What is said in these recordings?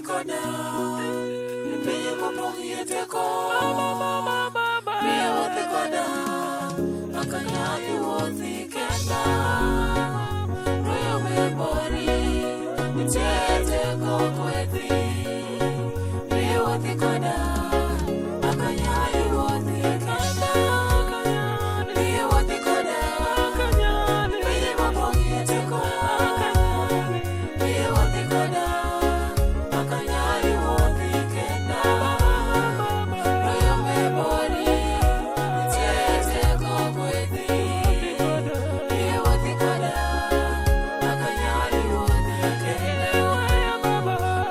koda Pia mapongi yeteko Pia wote koda Akanyali wote kenda Royo mebori Nitete kokweti Pia wote koda Akanyali wote kenda Pia wote koda Pia mapongi yeteko Pia wote koda Akanyali wote kenda Royo mebori Nitete kokweti Pia wote koda Akanyali wote kenda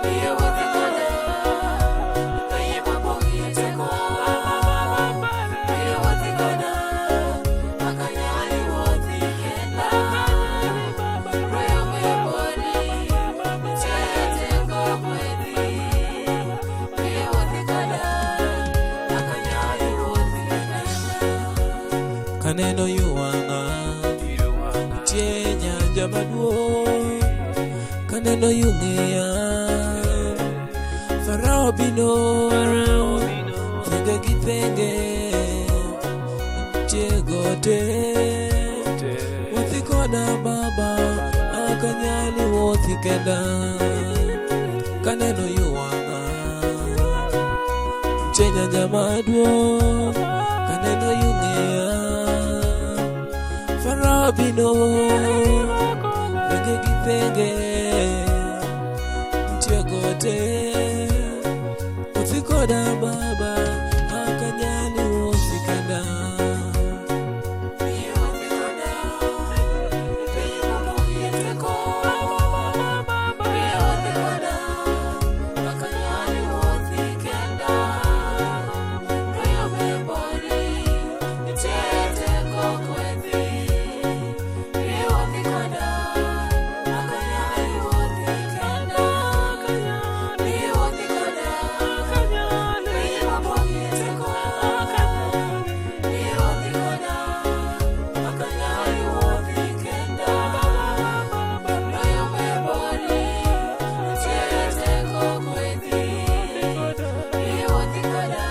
Pia wote koda Pia mapongi yeteko Pia wote koda Akanyali wote kenda Royo mebori Nitete kokweti Pia wote koda Akanyali wote kenda Kaneno yuwanga Tie nyanja maduong' Kaneno yung'eya Farao bino Thenge gi thenge Tie gote Wuothi koda baba Akanyali wuothi kenda Kaneno yuwanga Tie nyanja maduong' Kaneno yung'eya Farao bino Thenge gi thenge Tie gote Wuothi koda baba Akanyali wuothi kenda Pia wote koda Pia mapongi yeteko Pia wote koda Akanyali wote kenda Royo mebori Nitete kokweti Pia wote koda Akanyali wote kenda Pia wote koda Pia mapongi yeteko Pia wote koda Akanyali wote kenda Royo mebori Nitete kokweti Pia wote koda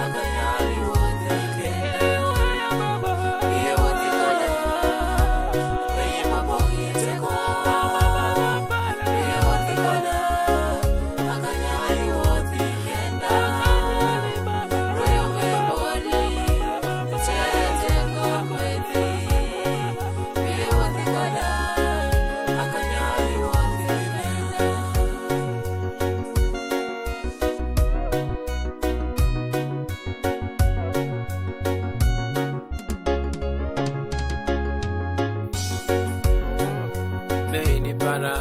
Akanyali wote kenda Pia wote koda Pia mapongi yeteko Pia wote koda Akanyali wote kenda Royo mebori Nitete kokweti Pia wote koda Akanyali wote Leini para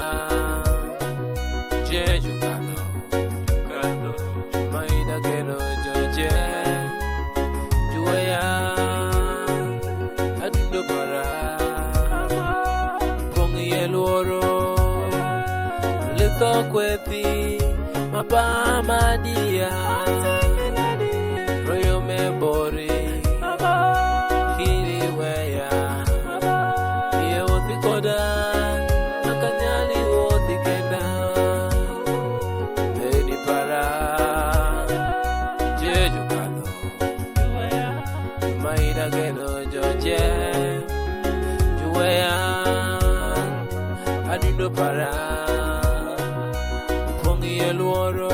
Jeju kano Maida kelo joje Juweya Adundo bara Pongi eluoro Lito kwethi Mapama dia Royo mebori Kiri weya Pia wote koda Akanyali wote kenda Leini para Jeju kano Maida kelo joje Juweya Adundo para Pongi eluoro